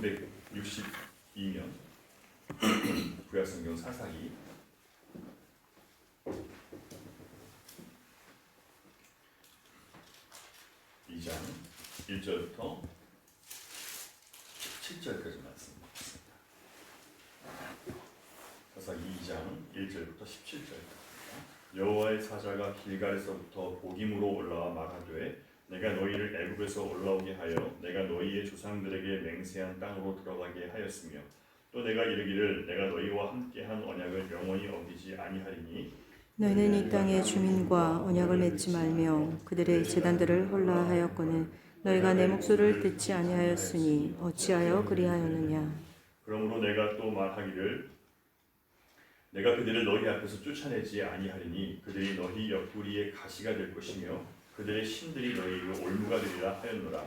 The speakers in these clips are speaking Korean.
362면 구약성경 사사기 2장 1절부터 17절까지 말씀입니다. 사사기 2장 1절부터 17절까지. 여호와의 사자가 길갈에서부터 보김으로 올라와 말하되 내가 너희를 애굽에서 올라오게 하여 내가 너희의 조상들에게 맹세한 땅으로 들어가게 하였으며 또 내가 이르기를 내가 너희와 함께한 언약을 영원히 어기지 아니하리니 너희는 이 땅의 주민과 언약을 맺지 말며 그들의 제단들을 헐라 하였거늘 너희가 내 목소리를 듣지 아니하였으니 어찌하여 그리하였느냐. 그러므로 내가 또 말하기를 내가 그들을 너희 앞에서 쫓아내지 아니하리니 그들이 너희 옆구리에 가시가 될 것이며 그들의 신들이 너희에게 올무가 되리라 하였노라.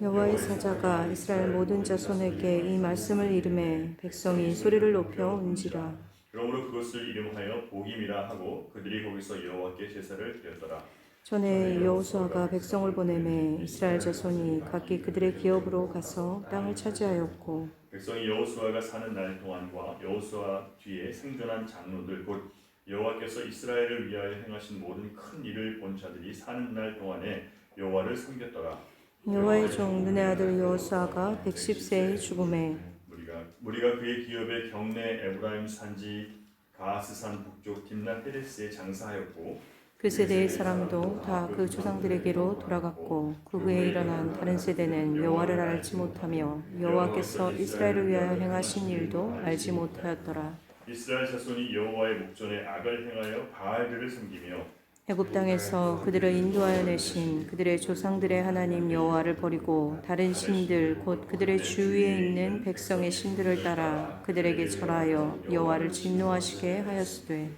여호와의 사자가 이스라엘 모든 자손에게 이 말씀을 이르매 백성이 소리를 높여 운지라. 그러므로 그것을 이름하여 보김이라 하고 그들이 거기서 여호와께 제사를 드렸더라. 전에 여호수아가 백성을 보내매 이스라엘 자손이 각기 그들의 기업으로 가서 땅을 차지하였고 백성이 여호수아가 사는 날 동안과 여호수아 뒤에 생존한 장로들 곧 여호와께서 이스라엘을 위하여 행하신 모든 큰 일을 본 자들이 사는 날 동안에 여호와를 섬겼더라. 여호와의 종 눈의 아들 여호수아가 110세의 죽음에 무리가 그의 기업의 경내 에브라임 산지 가스산 북쪽 딥낫 헤레스에 장사하였고 그 세대의 사람도 다 그 조상들에게로 돌아갔고 그 후에 일어난 다른 세대는 여호와를 알지 못하며 여호와께서 이스라엘을 위하여 행하신 일도 알지 못하였더라. 이스라엘 자손이 여호와의 목전에 악을 행하여 바알들을 섬기며 애굽 땅에서 그들을 인도하여 내신 그들의 조상들의 하나님 여호와를 버리고 다른 신들 곧 그들의 주위에 있는 백성의 신들을 따라 그들에게 절하여 여호와를 진노하시게 하였으되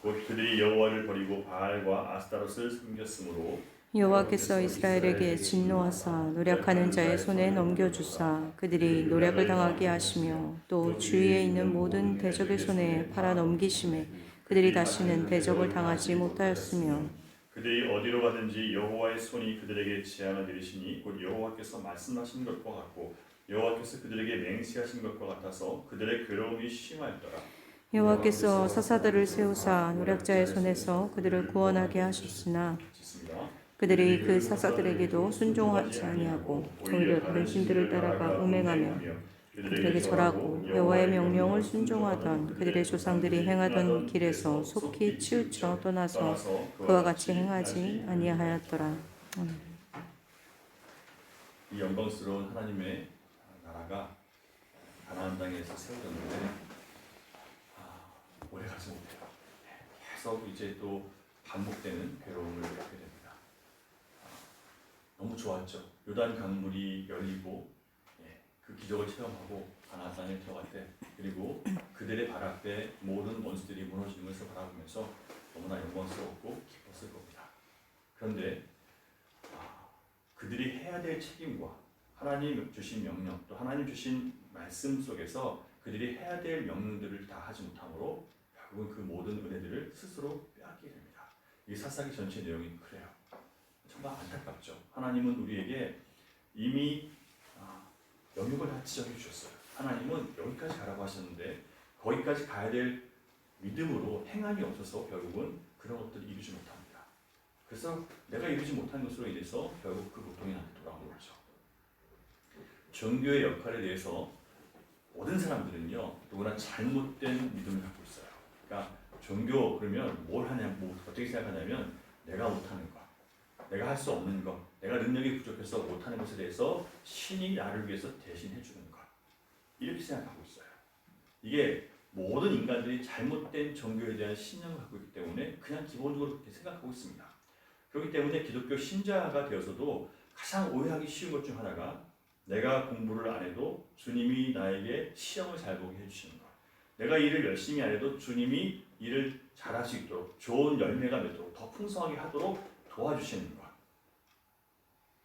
곧 그들이 여호와를 버리고 바알과 아스타롯을 섬겼으므로 여호와께서 이스라엘에게 진노하사 노략하는 자의 손에 넘겨주사 그들이 노략을 당하게 하시며 또 주위에 있는 모든 대적의 손에 팔아 넘기심에 그들이 다시는 대적을 당하지 못하였으며 그들이 어디로 가든지 여호와의 손이 그들에게 재앙을 내리시니 곧 여호와께서 말씀하신 것과 같고 여호와께서 그들에게 맹세하신 것과 같아서 그들의 괴로움이 심하였더라. 여호와께서 사사들을 세우사 노략자의 손에서 그들을 구원하게 하셨으나 그들이 그 사사들에게도 순종하지 아니하고 오히려 다른 신들을 따라가 음행하며 그들에게 절하고 여호와의 명령을 순종하던 그들의 조상들이 행하던 길에서 속히 치우쳐 떠나서 그와 같이 행하지 아니하였더라. 이 영광스러운 하나님의 나라가 가나안 땅에서 세워졌는데 오래 가지 못해요. 계속 이제 또 반복되는 괴로움을 겪게 됩니다. 너무 좋았죠. 요단 강물이 열리고 그 기적을 체험하고 가나안 땅에 들어갈 때 그리고 그들의 발 앞에 모든 원수들이 무너지는 것을 바라보면서 너무나 영광스럽고 기뻤을 겁니다. 그런데 그들이 해야 될 책임과 하나님 주신 명령 또 하나님 주신 말씀 속에서 그들이 해야 될 명령들을 다 하지 못함으로 결국은 그 모든 은혜들을 스스로 빼앗게 됩니다. 이 사사기 전체 내용이 그래요. 정말 안타깝죠. 하나님은 우리에게 이미 영역을 다 지정해 주셨어요. 하나님은 여기까지 가라고 하셨는데 거기까지 가야 될 믿음으로 행함이 없어서 결국은 그런 것들을 이루지 못합니다. 그래서 내가 이루지 못한 것으로 인해서 결국 그 고통이 나한테 돌아오는 거죠. 종교의 역할에 대해서 모든 사람들은요 누구나 잘못된 믿음을 갖고 있어요. 그러니까 종교 그러면 뭘 하냐, 어떻게 생각하냐면 내가 못하는 것, 내가 할 수 없는 것, 내가 능력이 부족해서 못하는 것에 대해서 신이 나를 위해서 대신 해주는 것 이렇게 생각하고 있어요. 이게 모든 인간들이 잘못된 종교에 대한 신념을 갖고 있기 때문에 그냥 기본적으로 그렇게 생각하고 있습니다. 그렇기 때문에 기독교 신자가 되어서도 가장 오해하기 쉬운 것 중 하나가 내가 공부를 안 해도 주님이 나에게 시험을 잘 보게 해주시는 것, 내가 일을 열심히 안 해도 주님이 일을 잘할 수 있도록 좋은 열매가 맺도록 더 풍성하게 하도록 도와주시는 것,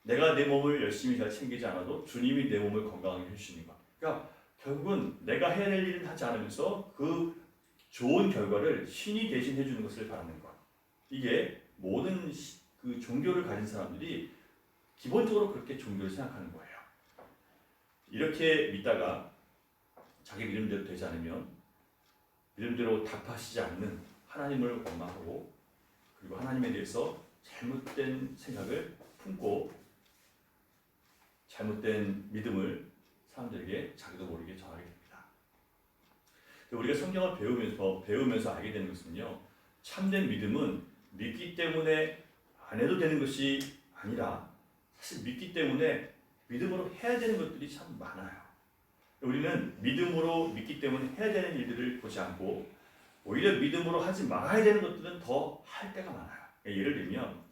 내가 내 몸을 열심히 잘 챙기지 않아도 주님이 내 몸을 건강하게 해주시는 것. 그러니까 결국은 내가 해야 될 일을 하지 않으면서 그 좋은 결과를 신이 대신 해주는 것을 바라는 것. 이게 모든 그 종교를 가진 사람들이 기본적으로 그렇게 종교를 생각하는 거예요. 이렇게 믿다가 자기 믿음대로 되지 않으면 믿음대로 답하시지 않는 하나님을 원망하고 그리고 하나님에 대해서 잘못된 생각을 품고 잘못된 믿음을 사람들에게 자기도 모르게 전하게 됩니다. 우리가 성경을 배우면서 알게 되는 것은요, 참된 믿음은 믿기 때문에 안 해도 되는 것이 아니라 사실 믿기 때문에 믿음으로 해야 되는 것들이 참 많아요. 우리는 믿음으로 믿기 때문에 해야 되는 일들을 보지 않고 오히려 믿음으로 하지 말아야 되는 것들은 더 할 때가 많아요. 예를 들면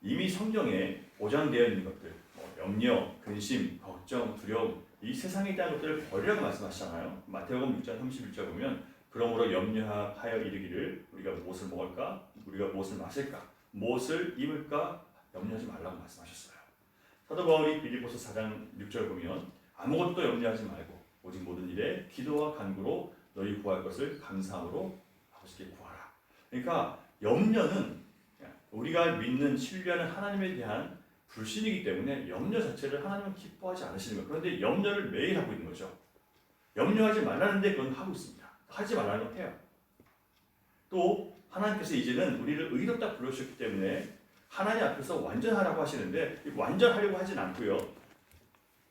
이미 성경에 보장되어 있는 것들, 염려, 근심, 걱정, 두려움, 이 세상에 대한 것들을 버리라고 말씀하시잖아요. 마태복음 6장 31절 보면 그러므로 염려하여 이르기를 우리가 무엇을 먹을까, 우리가 무엇을 마실까, 무엇을 입을까 염려하지 말라고 말씀하셨어요. 사도 바울이 빌립보서 4장 6절 보면 아무것도 염려하지 말고 오직 모든 일에 기도와 간구로 너희 구할 것을 감사함으로 아버지께 구하라. 그러니까 염려는 우리가 믿는 신뢰하는 하나님에 대한 불신이기 때문에 염려 자체를 하나님은 기뻐하지 않으시는 거예요. 그런데 염려를 매일 하고 있는 거죠. 염려하지 말라는데 그건 하고 있습니다. 하지 말라는 건 해요. 또 하나님께서 이제는 우리를 의롭다 부르셨기 때문에 하나님 앞에서 완전하라고 하시는데 완전하려고 하진 않고요.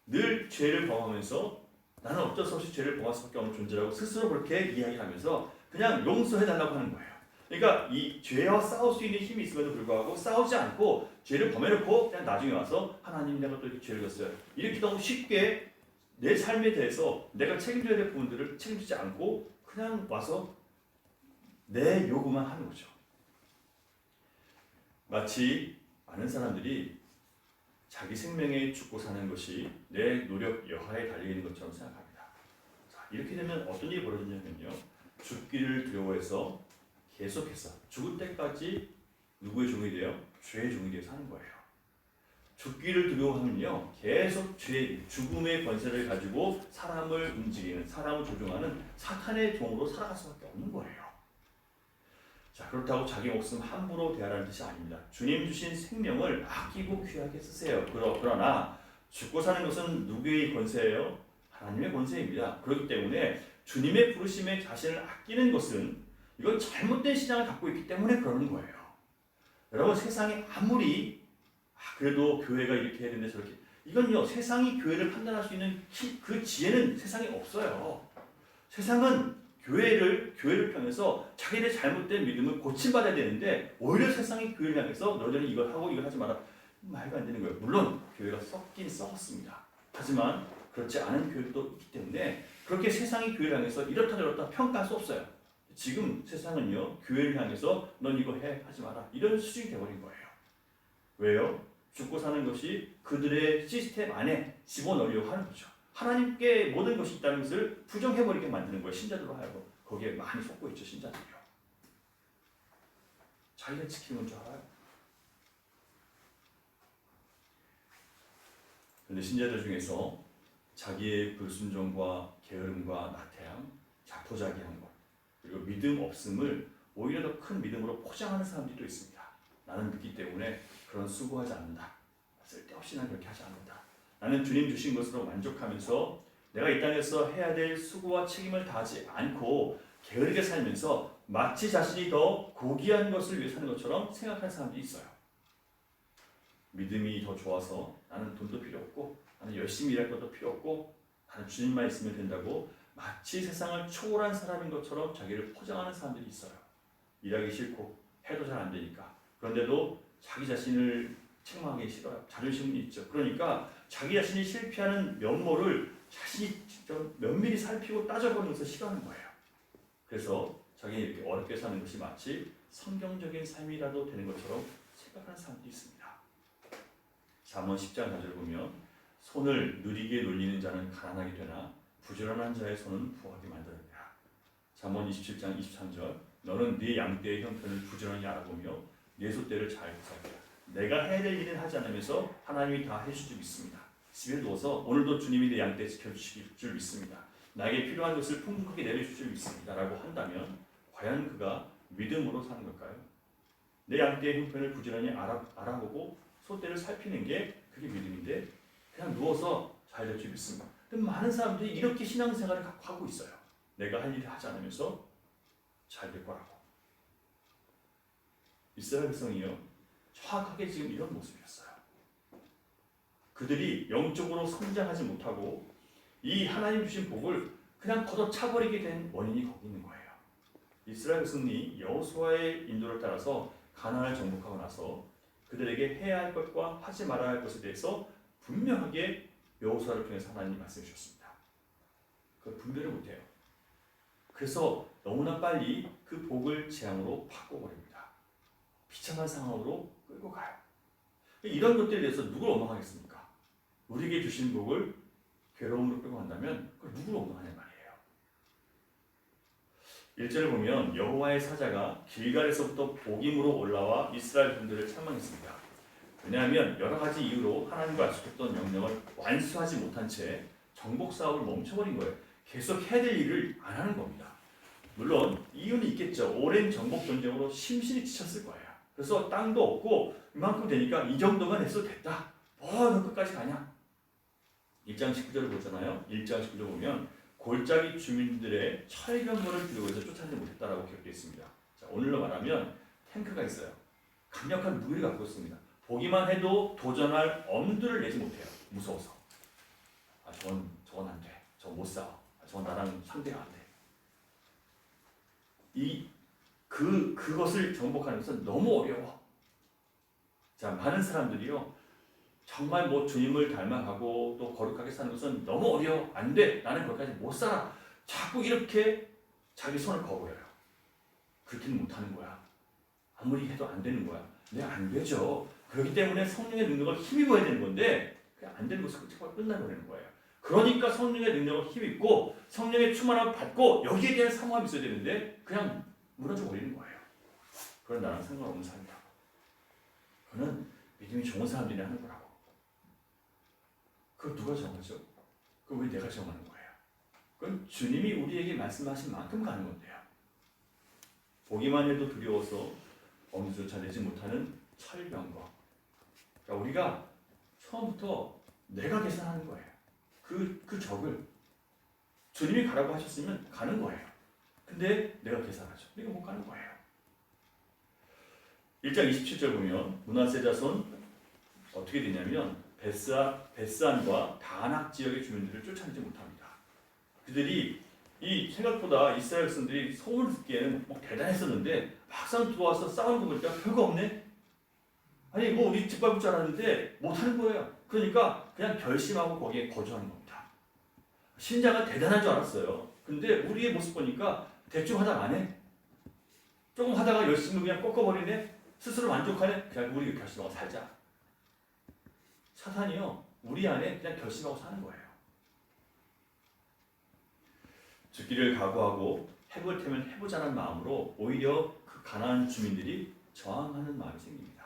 늘 죄를 범하면서 나는 어쩔 수 없이 죄를 범할 수밖에 없는 존재라고 스스로 그렇게 이야기하면서 그냥 용서해달라고 하는 거예요. 그러니까 이 죄와 싸울 수 있는 힘이 있음에도 불구하고 싸우지 않고 죄를 범해놓고 그냥 나중에 와서 하나님 내가 또 이렇게 죄를 졌어요. 이렇게 너무 쉽게 내 삶에 대해서 내가 책임져야 될 부분들을 책임지지 않고 그냥 와서 내 요구만 하는 거죠. 마치 많은 사람들이 자기 생명에 죽고 사는 것이 내 노력 여하에 달려있는 것처럼 생각합니다. 자, 이렇게 되면 어떤 일이 벌어지냐면요. 죽기를 두려워해서 계속해서 죽을 때까지 누구의 종이 돼요? 죄의 종이 되어 사는 거예요. 죽기를 두려워하면요. 계속 죽음의 권세를 가지고 사람을 움직이는, 사람을 조종하는 사탄의 종으로 살아갈 수밖에 없는 거예요. 자, 그렇다고 자기 목숨 함부로 대하라는 뜻이 아닙니다. 주님 주신 생명을 아끼고 귀하게 쓰세요. 그러나 죽고 사는 것은 누구의 권세예요? 하나님의 권세입니다. 그렇기 때문에 주님의 부르심에 자신을 아끼는 것은 이건 잘못된 신앙을 갖고 있기 때문에 그러는 거예요. 여러분 세상에 아무리 그래도 교회가 이렇게 해야 되는데 저렇게 이건요 세상이 교회를 판단할 수 있는 그 지혜는 세상에 없어요. 세상은 교회를 향해서 자기의 잘못된 믿음을 고침받아야 되는데 오히려 세상이 교회를 향해서 너희들은 이걸 하고 이걸 하지 마라. 말도 안 되는 거예요. 물론 교회가 썩긴 썩었습니다. 하지만 그렇지 않은 교회도 있기 때문에 그렇게 세상이 교회를 향해서 이렇다 저렇다 평가할 수 없어요. 지금 세상은요 교회를 향해서 넌 이거 해 하지 마라 이런 수준이 되어버린 거예요. 왜요? 죽고 사는 것이 그들의 시스템 안에 집어넣으려고 하는 거죠. 하나님께 모든 것이 있다는 것을 부정해버리게 만드는 거예요. 신자들로 하여금. 거기에 많이 속고 있죠. 신자들이요. 자기가 지키는 줄 알아요. 그런데 신자들 중에서 자기의 불순종과 게으름과 나태함, 자포자기한 것 그리고 믿음 없음을 오히려 더 큰 믿음으로 포장하는 사람들도 있습니다. 나는 믿기 때문에 그런 수고하지 않는다. 쓸데없이 난 그렇게 하지 않는다. 나는 주님 주신 것으로 만족하면서 내가 이 땅에서 해야 될 수고와 책임을 다하지 않고 게으르게 살면서 마치 자신이 더 고귀한 것을 위해 사는 것처럼 생각하는 사람들이 있어요. 믿음이 더 좋아서 나는 돈도 필요 없고 나는 열심히 일할 것도 필요 없고 나는 주님만 있으면 된다고 마치 세상을 초월한 사람인 것처럼 자기를 포장하는 사람들이 있어요. 일하기 싫고 해도 잘 안 되니까. 그런데도 자기 자신을 책망하기 싫어요. 자존심이 있죠. 그러니까 자기 자신이 실패하는 면모를 자신이 면밀히 살피고 따져보는 것을 싫어하는 거예요. 그래서 자기는 이렇게 어렵게 사는 것이 마치 성경적인 삶이라도 되는 것처럼 생각하는 사람들이 있습니다. 잠언 10장 4절 보면 손을 느리게 놀리는 자는 가난하게 되나 부지런한 자의 손은 부하게 만드느니라. 잠언 27장 23절 너는 네 양떼의 형편을 부지런히 알아보며 네 소떼를 잘 살펴라. 내가 해야 될 일은 하지 않으면서 하나님이 다 해줄 줄 믿습니다. 집에 누워서 오늘도 주님이 내 양떼 지켜주실 줄 믿습니다. 나에게 필요한 것을 풍족하게 내려주실 줄 믿습니다. 라고 한다면 과연 그가 믿음으로 사는 걸까요? 내 양떼의 형편을 부지런히 알아보고 소떼를 살피는 게 그게 믿음인데 그냥 누워서 잘 될 줄 믿습니다. 근데 많은 사람들이 이렇게 신앙생활을 하고 있어요. 내가 할 일을 하지 않으면서 잘 될 거라고. 이스라엘 백성이요, 정확하게 지금 이런 모습이었어요. 그들이 영적으로 성장하지 못하고 이 하나님 주신 복을 그냥 걷어차버리게 된 원인이 거기 있는 거예요. 이스라엘 백성이 여호수아의 인도를 따라서 가나안을 정복하고 나서 그들에게 해야 할 것과 하지 말아야 할 것에 대해서 분명하게 여호수아를 통해서 하나님이 말씀해 주셨습니다. 그걸 분별을 못해요. 그래서 너무나 빨리 그 복을 재앙으로 바꿔버립니다. 비참한 상황으로 끌고 가요. 이런 것들에 대해서 누굴 원망하겠습니까? 우리에게 주신 복을 괴로움으로 끌고 간다면 그걸 누굴 원망하냐 말이에요. 1절을 보면 여호와의 사자가 길갈에서부터 복임으로 올라와 이스라엘 군대를 책망했습니다. 왜냐하면 여러 가지 이유로 하나님과 약속했던 명령을 완수하지 못한 채 정복 사업을 멈춰버린 거예요. 계속 해야 될 일을 안 하는 겁니다. 물론 이유는 있겠죠. 오랜 정복 전쟁으로 심신이 지쳤을 거예요. 그래서 땅도 없고 이만큼 되니까 이 정도만 했어도 됐다. 너 끝까지 가냐? 1장 19절을 보잖아요. 1장 19절 보면 골짜기 주민들의 철병거를 들고 해서 쫓아내지 못했다라고 기록되어 있습니다. 자, 오늘로 말하면 탱크가 있어요. 강력한 무기를 갖고 있습니다. 보기만 해도 도전할 엄두를 내지 못해요. 무서워서. 저건 안 돼. 저건 못 싸워. 저건 나랑 상대가 안 돼. 그것을 정복하는 것은 너무 어려워. 자, 많은 사람들이요, 정말 주님을 닮아가고 또 거룩하게 사는 것은 너무 어려워. 안 돼. 나는 거기까지 못 살아. 자꾸 이렇게 자기 손을 거버려요. 그렇게는 못하는 거야. 아무리 해도 안 되는 거야. 안 되죠. 그렇기 때문에 성령의 능력을 힘입어야 되는 건데 그냥 안 되는 것을 끝나버리는 거예요. 그러니까 성령의 능력을 힘입고 성령의 충만함을 받고 여기에 대한 사모함이 있어야 되는데 그냥 무너져 버리는 거예요. 그건 나랑 상관없는 삶이라고. 그거는 믿음이 좋은 사람들이 하는 거라고. 그걸 누가 정하죠? 그걸 왜 내가 정하는 거예요? 그건 주님이 우리에게 말씀하신 만큼 가는 건데요. 보기만 해도 두려워서 엄두조차 내지 못하는 철병거. 그러니까 우리가 처음부터 내가 계산하는 거예요. 그 적을 주님이 가라고 하셨으면 가는 거예요. 근데 내가 계산하죠. 내가 못 가는 거예요. 1장 27절 보면 므낫세 자손 어떻게 되냐면 베스안과 다낙 지역의 주민들을 쫓아내지 못합니다. 그들이 이 생각보다 이스라엘 백성들이 소문을 듣기에는 대단했었는데 막상 들어와서 싸우는 거 보니까 별거 없네. 아니 우리 짓밟을 줄 알았는데 못하는 거예요. 그러니까 그냥 결심하고 거기에 거주하는 겁니다. 신자가 대단한 줄 알았어요. 근데 우리의 모습 보니까 대충 하다 안 해. 조금 하다가 열심히 그냥 꺾어버리네. 스스로 만족하네. 그냥 우리 결심하고 살자. 사탄이요, 우리 안에 그냥 결심하고 사는 거예요. 죽기를 각오하고 해볼 테면 해보자는 마음으로 오히려 그 가나안 주민들이 저항하는 마음이 생깁니다.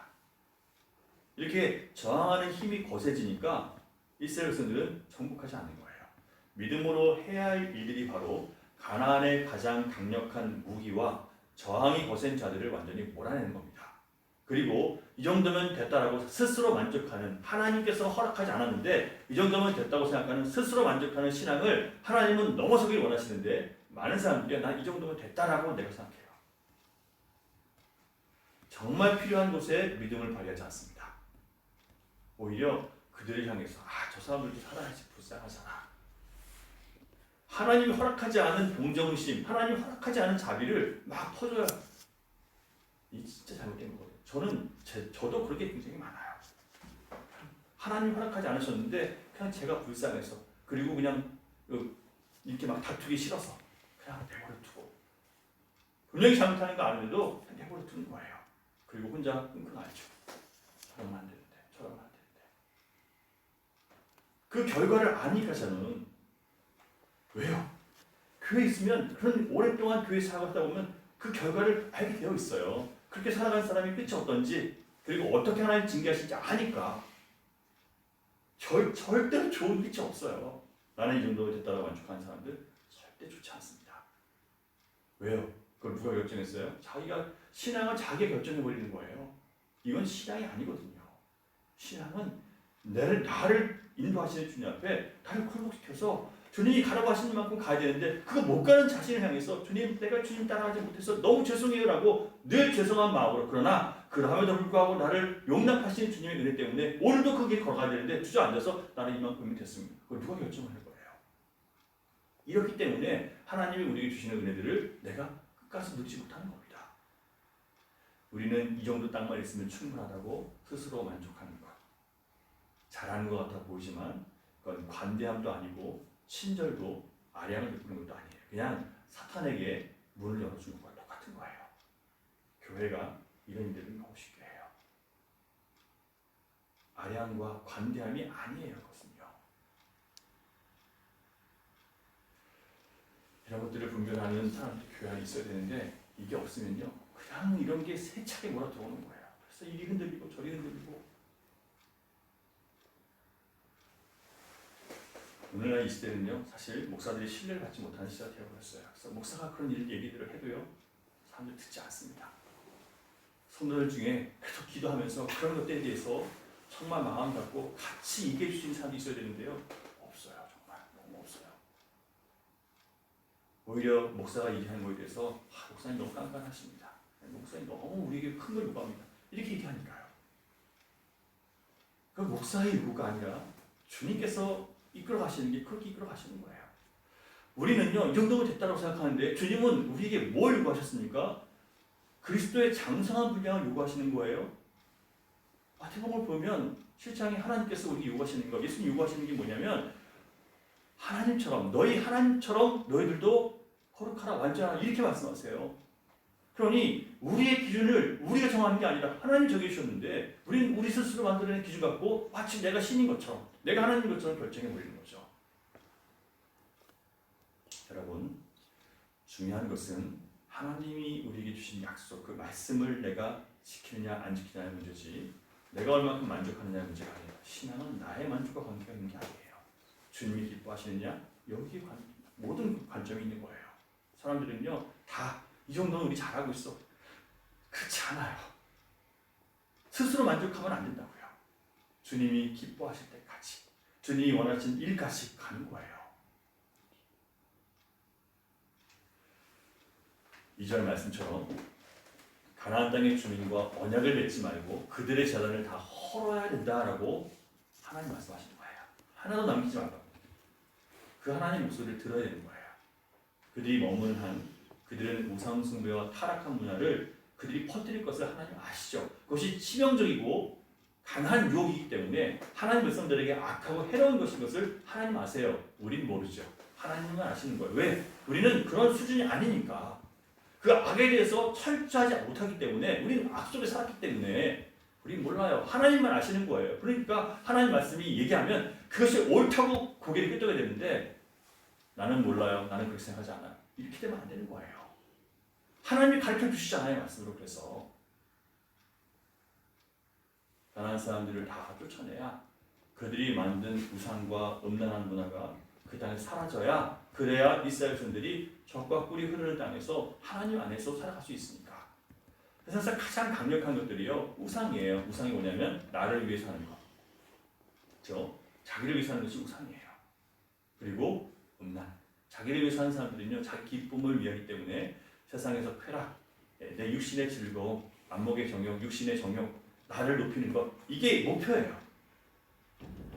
이렇게 저항하는 힘이 거세지니까 이스라엘 백성들은 정복하지 않는 거예요. 믿음으로 해야 할 일들이 바로 가나안의 가장 강력한 무기와 저항이 거센 자들을 완전히 몰아내는 겁니다. 그리고 이 정도면 됐다라고 스스로 만족하는, 하나님께서 허락하지 않았는데 이 정도면 됐다고 생각하는 스스로 만족하는 신앙을 하나님은 넘어서길 원하시는데 많은 사람들이 난 이 정도면 됐다라고 내가 생각해요. 정말 필요한 곳에 믿음을 발휘하지 않습니다. 오히려 그들을 향해서 저 사람들도 살아야지, 불쌍하잖아. 하나님이 허락하지 않은 동정심, 하나님이 허락하지 않은 자비를 막 퍼줘요. 이 진짜 잘못된 거예요. 저도 그렇게 굉장히 많아요. 하나님 허락하지 않으셨는데 그냥 제가 불쌍해서, 그리고 그냥 이렇게 막 다투기 싫어서 그냥 내버려 두고, 분명히 잘못하는 거 아는데도 그냥 내버려 두는 거예요. 그리고 혼자 끙끙 앓죠. 저러면 안 되는데, 저러면 안 되는데. 그 결과를 아니까 저는, 왜요? 교회에 있으면, 그런 오랫동안 교회 살아가다 보면 그 결과를 알게 되어 있어요. 그렇게 살아간 사람이 끝이 어떤지, 그리고 어떻게 하나님 징계하실지 아니까 절대로 좋은 끝이 없어요. 나는 이 정도 됐다고 만족하는 사람들 절대 좋지 않습니다. 왜요? 그걸 누가 결정했어요? 자기가, 신앙은 자기가 결정해버리는 거예요. 이건 신앙이 아니거든요. 신앙은 나를 인도하시는 주님 앞에 나를 굴복시켜서 주님이 가라고 하시는 만큼 가야 되는데 그거 못 가는 자신을 향해서 주님 내가 주님 따라가지 못해서 너무 죄송해요라고 늘 죄송한 마음으로 그러나 그럼에도 불구하고 나를 용납하시는 주님의 은혜 때문에 오늘도 그 길 걸어가야 되는데 주저앉아서 나는 이만큼이 됐습니다. 그걸 누가 결정을 할 거예요? 이렇기 때문에 하나님이 우리에게 주시는 은혜들을 내가 끝까지 누리지 못하는 겁니다. 우리는 이 정도 땅만 있으면 충분하다고 스스로 만족하는 것. 잘하는 것 같아 보이지만 그건 관대함도 아니고 친절도 아량을 베푸는 것도 아니에요. 그냥 사탄에게 문을 열어주는 것과 똑같은 거예요. 교회가 이런 일들을 너무 쉽게 해요. 아량과 관대함이 아니에요. 그것은요. 이런 것들을 분별하는 사람들 교회 안에 있어야 되는데 이게 없으면요. 그냥 이런 게 세차게 몰아 들어오는 거예요. 그래서 이리 흔들리고 저리 흔들리고 오늘날 이 시대는요, 사실 목사들이 신뢰를 받지 못하는 시대가 되어버렸어요. 그래서 목사가 그런 얘기들을 해도요, 사람들이 듣지 않습니다. 성도들 중에 계속 기도하면서 그런 것들에 대해서 정말 마음 갖고 같이 얘기해 주시는 사람이 있어야 되는데요, 없어요. 정말 너무 없어요. 오히려 목사가 얘기하는 것에 대해서 목사님 너무 깐깐하십니다. 목사님 너무 우리에게 큰 걸 요구합니다. 이렇게 얘기하니까요. 그 목사의 요구가 아니라 주님께서 이끌어 가시는 게 그렇게 이끌어 가시는 거예요. 우리는요 이 정도면 됐다고 생각하는데 주님은 우리에게 뭘 요구하셨습니까? 그리스도의 장성한 분량을 요구하시는 거예요. 마태복음을 보면 실장이 하나님께서 우리에게 요구하시는 거, 예수님 요구하시는 게 뭐냐면 하나님처럼 너희 하나님처럼 너희들도 거룩하라 완전하라 이렇게 말씀하세요. 그러니 우리의 기준을 우리가 정하는 게 아니라 하나님이 정해주셨는데 우리는 우리 스스로 만들어낸 기준 갖고 마치 내가 신인 것처럼 내가 하나님인 것처럼 결정해버리는 거죠. 여러분 중요한 것은 하나님이 우리에게 주신 약속 그 말씀을 내가 지키느냐 안 지키느냐의 문제지 내가 얼마큼 만족하느냐의 문제가 아니라 신앙은 나의 만족과 관계가 있는 게 아니에요. 주님이 기뻐하시느냐 여기에 모든 관점이 있는 거예요. 사람들은요 다 이 정도는 우리 잘하고 있어. 그렇지 않아요. 스스로 만족하면 안 된다고요. 주님이 기뻐하실 때까지 주님이 원하신 일까지 가는 거예요. 2절 말씀처럼 가나안 땅의 주민과 언약을 맺지 말고 그들의 재단을 다 헐어야 된다라고 하나님 말씀하시는 거예요. 하나도 남기지 말라고. 그 하나님 목소리를 들어야 되는 거예요. 그들이 머무는 한 그들은 우상 숭배와 타락한 문화를 그들이 퍼뜨릴 것을 하나님 아시죠. 그것이 치명적이고 강한 유혹이기 때문에 하나님 백성들에게 악하고 해로운 것인 것을 하나님 아세요. 우린 모르죠. 하나님만 아시는 거예요. 왜? 우리는 그런 수준이 아니니까. 그 악에 대해서 철저하지 못하기 때문에 우리는 악 속에 살았기 때문에 우린 몰라요. 하나님만 아시는 거예요. 그러니까 하나님 말씀이 얘기하면 그것이 옳다고 고개를 끄덕여야 되는데 나는 몰라요. 나는 그렇게 생각하지 않아요. 이렇게 되면 안 되는 거예요. 하나님이 가르쳐 주시잖아요. 말씀으로. 그래서 가난한 사람들을 다 쫓아내야 그들이 만든 우상과 음란한 문화가 그 땅에 사라져야 그래야 이스라엘 백성들이 적과 꿀이 흐르는 땅에서 하나님 안에서 살아갈 수 있으니까. 세상에서 가장 강력한 것들이요 우상이에요. 우상이 뭐냐면 나를 위해서 하는 것. 그렇죠? 자기를 위해서 하는 것이 우상이에요. 그리고 음란. 자기를 위해서 하는 사람들은요 자기 기쁨을 위하기 때문에 세상에서 쾌락, 내 육신의 즐거움, 안목의 정욕, 육신의 정욕, 나를 높이는 것 이게 목표예요.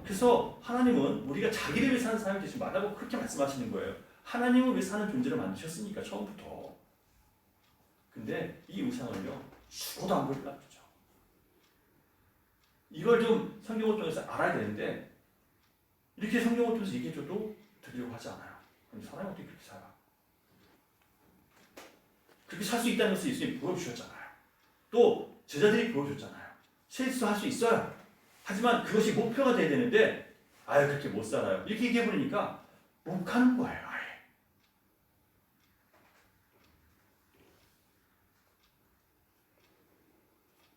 그래서 하나님은 우리가 자기를 위해 사는 사람이 되지 말라고 그렇게 말씀하시는 거예요. 하나님을 위해 사는 존재를 만드셨으니까 처음부터. 근데 이 우상을요 죽어도 안 보일 것 같죠. 이걸 좀 성경을 통해서 알아야 되는데 이렇게 성경을 통해서 얘기해줘도 들으려고 하지 않아요. 그럼 사람이 어떻게 그렇게 살아? 그렇게 살 수 있다는 것을 예수님이 보여주셨잖아요. 또 제자들이 보여줬잖아요. 실수할 수 있어요. 하지만 그것이 목표가 돼야 되는데 아예 그렇게 못 살아요. 이렇게 얘기해버리니까 못 가는 거예요. 아예.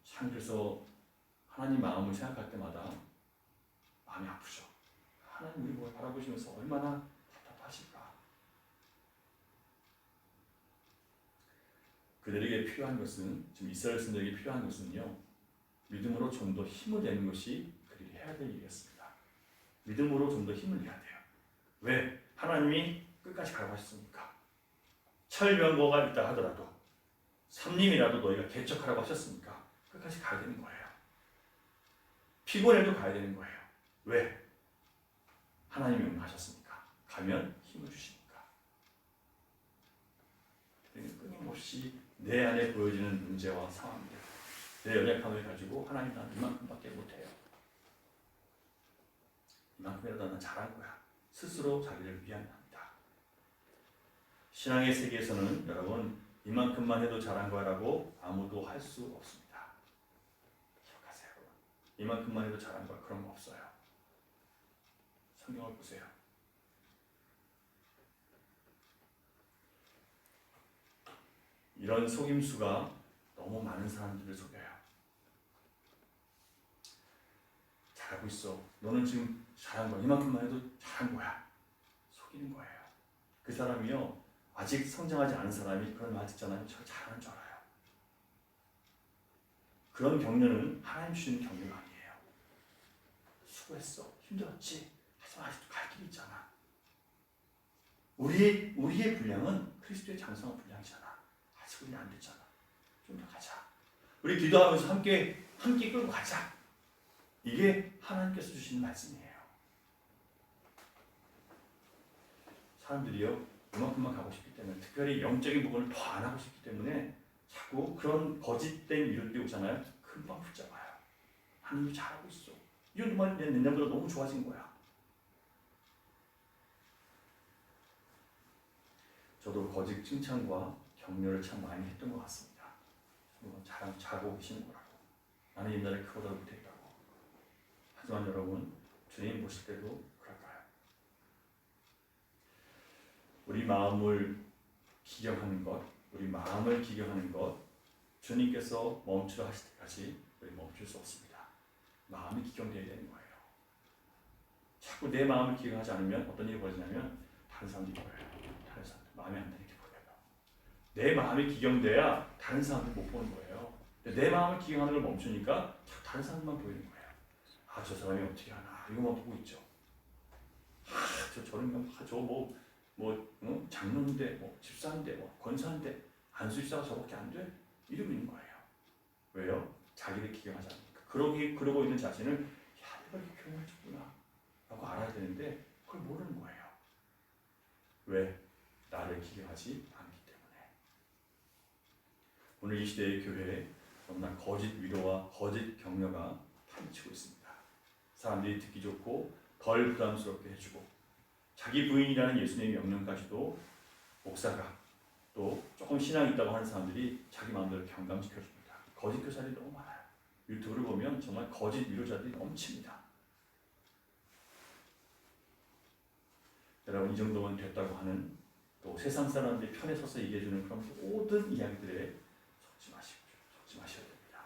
참 그래서 하나님 마음을 생각할 때마다 마음이 아프죠. 하나님 우리 뭘 바라보시면서 얼마나 답답하실까. 그들에게 필요한 것은 지금 이스라엘 백성들에게 필요한 것은요 믿음으로 좀 더 힘을 내는 것이 그들이 해야 해야 될 일이었습니다. 믿음으로 좀 더 힘을 내야 돼요. 왜? 하나님이 끝까지 가라고 하셨습니까? 철병거가 있다 하더라도 삼림이라도 너희가 개척하라고 하셨으니까 끝까지 가야 되는 거예요. 피곤해도 가야 되는 거예요. 왜? 하나님이 명령하셨으니까. 가면 힘을 주시니까. 끊임없이 내 안에 보여지는 문제와 상황들, 내 연약함을 가지고 하나님 나는 이만큼밖에 못해요. 이만큼이라도 난 잘한 거야. 스스로 자기를 위안합니다. 신앙의 세계에서는 여러분 이만큼만 해도 잘한 거라고 아무도 할 수 없습니다. 기억하세요. 이만큼만 해도 잘한 거야. 그런 거 없어요. 성경을 보세요. 이런 속임수가 너무 많은 사람들을 속여요. 잘하고 있어. 너는 지금 잘한 거야. 이만큼만 해도 잘한 거야. 속이는 거예요. 그 사람이요. 아직 성장하지 않은 사람이 그런 말 듣잖아요. 저 잘하는 줄 알아요. 그런 격려는 하나님 주시는 격려가 아니에요. 수고했어. 힘들었지. 하지만 아직도 갈 길이 있잖아. 우리의 분량은 그리스도의 장성한 분량이잖아. 아직 우리는 안 됐잖아. 좀 더 가자. 우리 기도하면서 함께 끌고 가자. 이게 하나님께서 주시는 말씀이에요. 사람들이요. 그만큼만 가고 싶기 때문에 특별히 영적인 부분을 더 안 하고 싶기 때문에 자꾸 그런 거짓된 미련들이 오잖아요. 금방 붙잡아요. 하나님이 잘하고 있어. 이건 정말 내년보다 너무 좋아진 거야. 저도 거짓 칭찬과 격려를 참 많이 했던 것 같습니다. 잘하고 계시는 거라고. 나는 옛날에 그거보다 못했다고. 하지만 여러분, 주님 보실 때도 그럴까요? 우리 마음을 기경하는 것, 우리 마음을 기경하는 것, 주님께서 멈추라 하실 때까지 우리 멈출 수 없습니다. 마음이 기경되어야 되는 거예요. 자꾸 내 마음을 기경하지 않으면 어떤 일이 벌어지냐면 다른 사람들이 보여요. 다른 사람들 마음에 안 드는 게 보여요. 내 마음이 기경돼야 다른 사람들 못 보는 거예요. 내 마음을 기경하는 걸 멈추니까 자꾸 다른 사람들만 보이는 거예요. 아, 저 사람이 어떻게 하나 이거만 보고 있죠. 저런 장로인데, 집사인데, 권사인데 안수집사가 저밖에 안 돼? 이러고 있는 거예요. 왜요? 자기를 기경하지 않으니까. 그러고 있는 자신을 내가 이렇게 교양해졌구나 라고 알아야 되는데 그걸 모르는 거예요. 왜? 나를 기경하지 않기 때문에. 오늘 이 시대의 교회에 너무나 거짓 위로와 거짓 격려가 파묻히고 있습니다. 사람들이 듣기 좋고 덜 부담스럽게 해주고 자기 부인이라는 예수님의 명령까지도 목사가 또 조금 신앙이 있다고 하는 사람들이 자기 마음대로 경감시켜줍니다. 거짓 교사들이 너무 많아요. 유튜브를 보면 정말 거짓 위로자들이 넘칩니다. 여러분 이 정도면 됐다고 하는 또 세상 사람들이 편에 서서 얘기해주는 그런 모든 이야기들에 속지 마셔야 됩니다.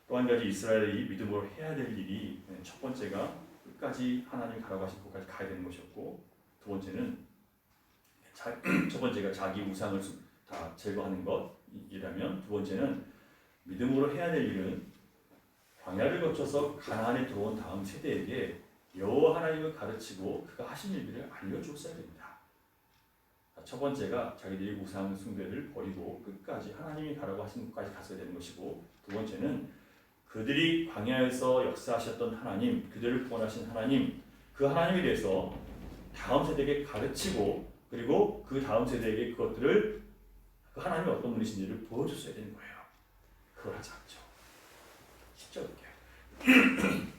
또 한 가지 이스라엘이 믿음으로 해야 될 일이 첫 번째가 끝까지 하나님 가라고 하신 곳까지 가야 되는 것이었고 두 번째는 첫 번째가 자기 우상을 다 제거하는 것이라면 두 번째는 믿음으로 해야 될 일은 광야를 거쳐서 가나안에 들어온 다음 세대에게 여호와 하나님을 가르치고 그가 하신 일들을 알려줬어야 됩니다. 첫 번째가 자기들이 우상 숭배를 버리고 끝까지 하나님이 가라고 하신 곳까지 갔어야 되는 것이고 두 번째는 그들이 광야에서 역사하셨던 하나님, 그들을 구원하신 하나님, 그 하나님에 대해서 다음 세대에게 가르치고 그리고 그 다음 세대에게 그것들을 그 하나님이 어떤 분이신지를 보여줬어야 되는 거예요. 그걸 하지 않죠. 10절 볼게요.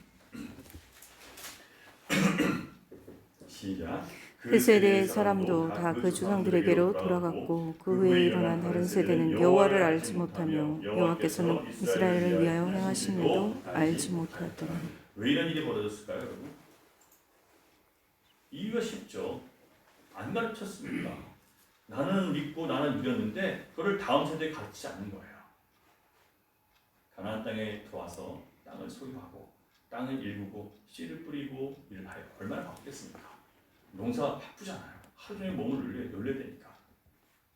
시작. 그 세대의 사람도 다 그 주상들에게로 돌아갔고 그 후에 일어난 다른 세대는 여호와를 알지 못하며 여호와께서는 이스라엘을 위하여 행하신 일도 알지 못하였더라. 왜 이런 일이 벌어졌을까요, 여러분? 이유가 쉽죠. 안 가르쳤습니다. 나는 믿고 나는 믿었는데 그걸 다음 세대에 가르치지 않는 거예요. 가나안 땅에 들어와서 땅을 소유하고 땅을 일구고 씨를 뿌리고 일을 하여 얼마나 바쁘겠습니까? 농사 바쁘잖아요. 하루 종일 몸을 놀려야 되니까.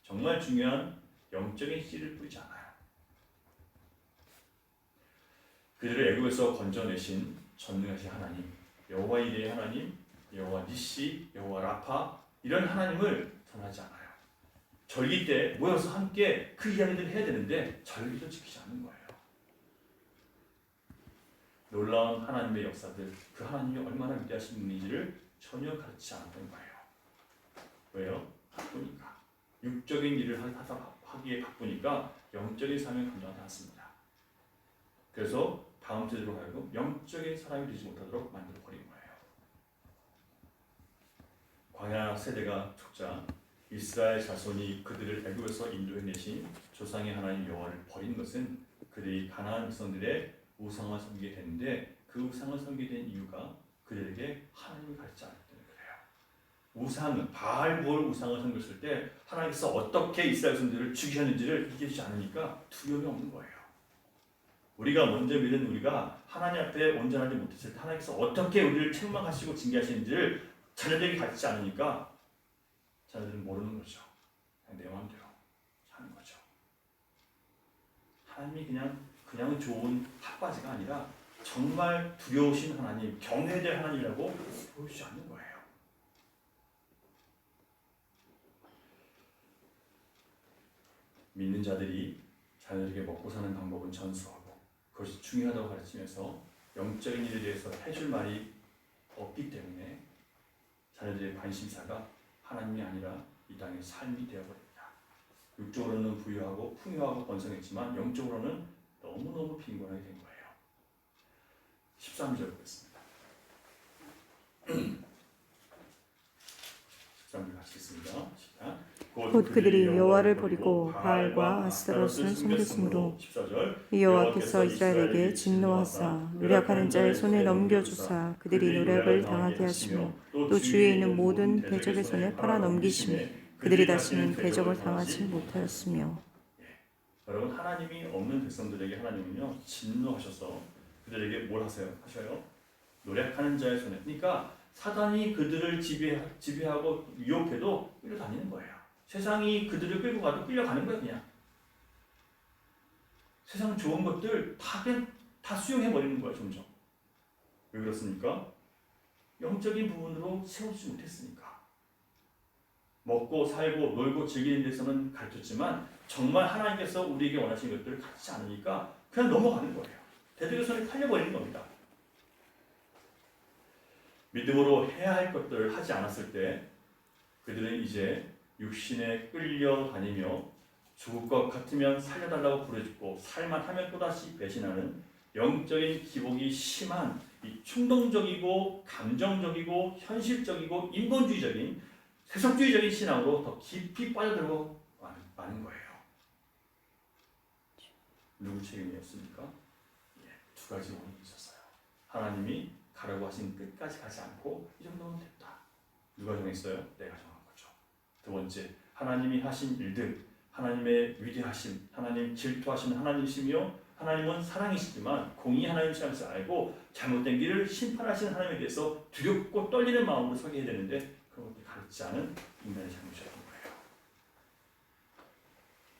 정말 중요한 영적인 씨를 뿌리지 않아요. 그들을 애굽에서 건져내신 전능하신 하나님, 여호와 이레의 하나님, 여호와 니시, 여호와 라파 이런 하나님을 전하지 않아요. 절기 때 모여서 함께 그 이야기들을 해야 되는데 절기도 지키지 않는 거예요. 놀라운 하나님의 역사들, 그 하나님이 얼마나 위대하신 분인지를 전혀 가르치지 않았던 거예요. 왜요? 바쁘니까. 육적인 일을 하기에 바쁘니까 영적인 삶을 감당하지 않습니다. 그래서 다음 세대로 하여금 영적인 사람이 되지 못하도록 만들어 버린 거예요. 광야 세대가 죽자 이스라엘 자손이 그들을 애굽에서 인도해내신 조상의 하나님 여호와를 버린 것은 그들이 가나안 백성들의 우상을 섬기게 됐는데 그 우상을 섬기게 된 이유가 그들에게 하나님을 가르치지 않았기 때문에 그래요. 우상은 바알볼 우상을 섬겼을 때 하나님께서 어떻게 이스라엘 백성들을 죽이셨는지를 얘기하지 않으니까 두려움이 없는 거예요. 우리가 먼저 믿은 우리가 하나님 앞에 온전하지 못했을 때 하나님께서 어떻게 우리를 책망하시고 징계하시는지를 자녀들에게 가르치지 않으니까 자녀들은 모르는 거죠. 그냥 내 마음대로 하는 거죠. 하나님이 그냥 좋은 핫바지가 아니라 정말 두려우신 하나님, 경외될 하나님이라고 보여주지 않는 거예요. 믿는 자들이 자녀들에게 먹고 사는 방법은 전수하고 그것이 중요하다고 가르치면서 영적인 일에 대해서 해줄 말이 없기 때문에 자녀들의 관심사가 하나님이 아니라 이 땅의 삶이 되어버립니다. 육적으로는 부유하고 풍요하고 번성했지만 영적으로는 너무너무 빈곤하게 된 거예요. 13절 보겠습니다. 13절 같이겠습니다. 곧 그들이 여호와를 버리고 바알과 아스타롯을 섬겼으므로 여호와께서 이스라엘에게 진노하사 노력하는 자의 손에 넘겨주사 그들이 노력을 당하게 하시며 또 주위에 있는 모든 대적의 손에 팔아 넘기시며 그들이 다시는 대적을 당하지 못하였으며. 여러분, 하나님이 없는 백성들에게 하나님은요 진노하셔서 그들에게 뭘 하셔요? 노력하는 자의 손에. 그러니까 사단이 그들을 지배하고 유혹해도 끌려다니는 거예요. 세상이 그들을 끌고 가도 끌려가는 거예요. 그냥 세상 좋은 것들 다 수용해 버리는 거예요. 점점. 왜 그렇습니까? 영적인 부분으로 세우지 못했으니까. 먹고 살고 놀고 즐기는 데서는 가르쳤지만 정말 하나님께서 우리에게 원하시는 것들을 가르치지 않으니까 그냥 넘어가는 거예요. 대적의 손에 팔려버리는 겁니다. 믿음으로 해야 할 것들을 하지 않았을 때 그들은 이제 육신에 끌려다니며 죽을 것 같으면 살려달라고 부르짖고 살만하면 또다시 배신하는 영적인 기복이 심한 이 충동적이고 감정적이고 현실적이고 인본주의적인 세속주의적인 신앙으로 더 깊이 빠져들고 마는 거예요. 누구 책임이었습니까? 두 가지 원인이 있었어요. 하나님이 가라고 하신 끝까지 가지 않고 이 정도면 됐다. 누가 정했어요? 내가 정한 거죠. 두 번째, 하나님이 하신 일들, 하나님의 위대하심, 하나님 질투하시는 하나님이시며 하나님은 사랑이시지만 공의 하나님이시라는 것을 알고 잘못된 길을 심판하시는 하나님에 대해서 두렵고 떨리는 마음으로 서게 해야 되는데 그런 것들 가르치지 않은 인간의 잘못이었던 거예요.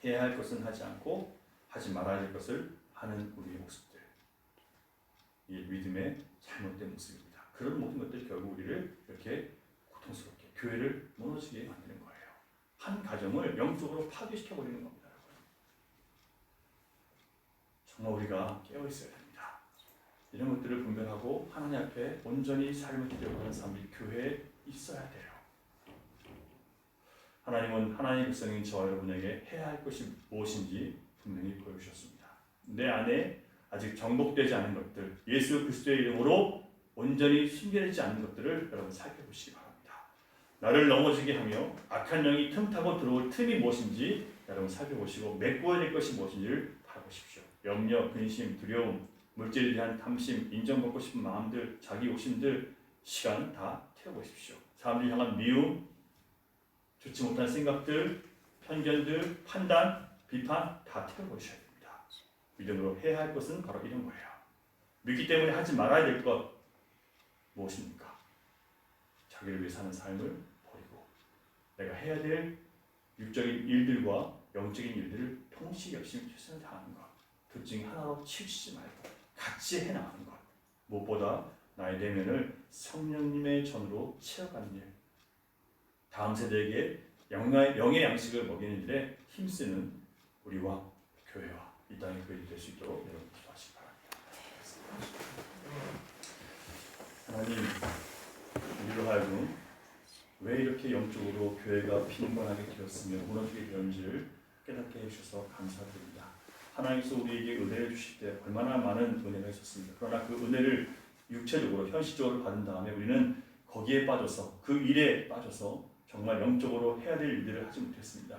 해야 할 것은 하지 않고 하지 말아야 할 것을 하는 우리의 모습들. 이 믿음의 잘못된 모습입니다. 그런 모든 것들이 결국 우리를 이렇게 고통스럽게 교회를 무너지게 만드는 거예요. 한 가정을 영적으로 파괴시켜버리는 겁니다. 정말 우리가 깨어있어야 됩니다. 이런 것들을 분별하고 하나님 앞에 온전히 삶을 드리려고 하는 사람들이 교회에 있어야 돼요. 하나님은 하나님의 백성인 저와 여러분에게 해야 할 것이 무엇인지 분명히 보여주셨습니다. 내 안에 아직 정복되지 않은 것들, 예수 그리스도의 이름으로 온전히 숨겨지지 않은 것들을 여러분 살펴보시기 바랍니다. 나를 넘어지게 하며 악한 영이 틈타고 들어올 틈이 무엇인지 여러분 살펴보시고 메꿔야 될 것이 무엇인지를 바라보십시오. 염려, 근심, 두려움, 물질에 대한 탐심, 인정받고 싶은 마음들, 자기 욕심들 시간 다 태워보십시오. 사람들 향한 미움, 좋지 못한 생각들, 편견들, 판단, 비판 다 태워보셔야 됩니다. 믿음으로 해야 할 것은 바로 이런 거예요. 믿기 때문에 하지 말아야 될 것 무엇입니까? 자기를 위해 사는 삶을 버리고 내가 해야 될 육적인 일들과 영적인 일들을 동시에 열심히 최선을 다하는 것. 둘 중에 하나로 치우치지 말고 같이 해나가는 것. 무엇보다 나의 내면을 성령님의 전으로 채워가는 일, 다음 세대에게 영의 양식을 먹이는 일에 힘쓰는 우리와 교회와 이 땅의 교회들이 될 수 있도록 여러분 기도하시기 바랍니다. 하나님, 우리로 하여금 왜 이렇게 영적으로 교회가 빈곤하게 되었으며 무너지게 되었는지를 깨닫게 해주셔서 감사드립니다. 하나님께서 우리에게 은혜를 주실 때 얼마나 많은 은혜가 있었습니다. 그러나 그 은혜를 육체적으로 현실적으로 받은 다음에 우리는 거기에 빠져서 그 일에 빠져서 정말 영적으로 해야 될 일들을 하지 못했습니다.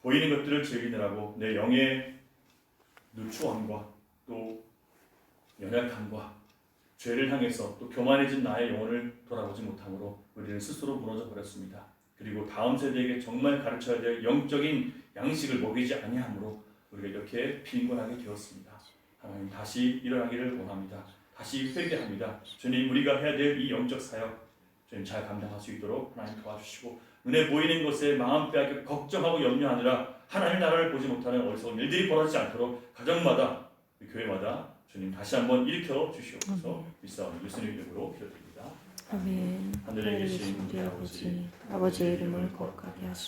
보이는 것들을 즐기느라고 내 영의 누추함과 또 연약함과 죄를 향해서 또 교만해진 나의 영혼을 돌아보지 못함으로 우리는 스스로 무너져 버렸습니다. 그리고 다음 세대에게 정말 가르쳐야 될 영적인 양식을 먹이지 아니함으로 우리가 이렇게 빈곤하게 되었습니다. 하나님, 다시 일어나기를 원합니다. 다시 회개합니다. 주님, 우리가 해야 될 이 영적 사역 주님 잘 감당할 수 있도록 하나님 도와주시고, 눈에 보이는 것에 마음 빼앗겨 걱정하고 염려하느라 하나님 나라를 보지 못하는 어리석은 일들이 벌어지지 않도록 가정마다 교회마다 주님 다시 한번 일으켜 주시옵소서. 믿사오니 예수님 이름으로 기도드립니다. 아멘. 하늘에 계신 우리 우리 아버지, 아버지의 이름을 거룩하게 하시옵소서.